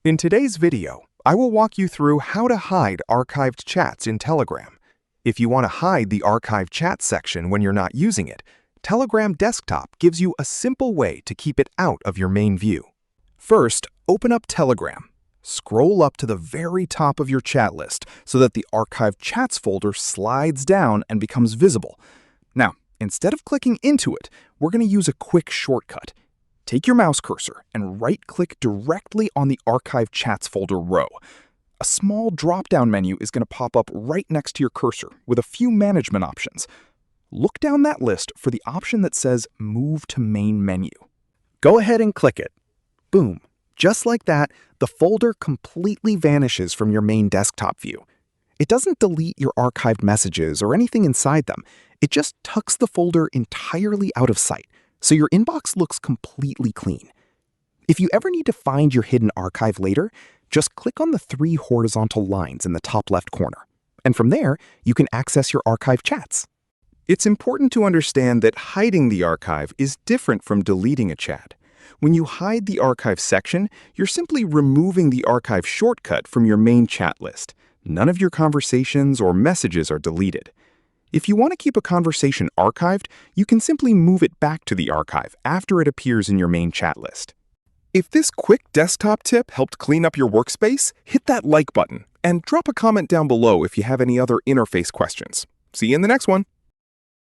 In today's video, I will walk you through how to hide archived chats in Telegram. If you want to hide the archived chat section when you're not using it, Telegram Desktop gives you a simple way to keep it out of your main view. First, open up Telegram. Scroll up to the very top of your chat list so that the archived chats folder slides down and becomes visible. Now, instead of clicking into it, we're going to use a quick shortcut. Take your mouse cursor and right-click directly on the Archive Chats folder row. A small drop-down menu is going to pop up right next to your cursor with a few management options. Look down that list for the option that says Move to Main Menu. Go ahead and click it. Boom. Just like that, the folder completely vanishes from your main desktop view. It doesn't delete your archived messages or anything inside them. It just tucks the folder entirely out of sight, so your inbox looks completely clean. If you ever need to find your hidden archive later, just click on the 3 horizontal lines in the top left corner. And from there, you can access your archive chats. It's important to understand that hiding the archive is different from deleting a chat. When you hide the archive section, you're simply removing the archive shortcut from your main chat list. None of your conversations or messages are deleted. If you want to keep a conversation archived, you can simply move it back to the archive after it appears in your main chat list. If this quick desktop tip helped clean up your workspace, hit that like button and drop a comment down below if you have any other interface questions. See you in the next one.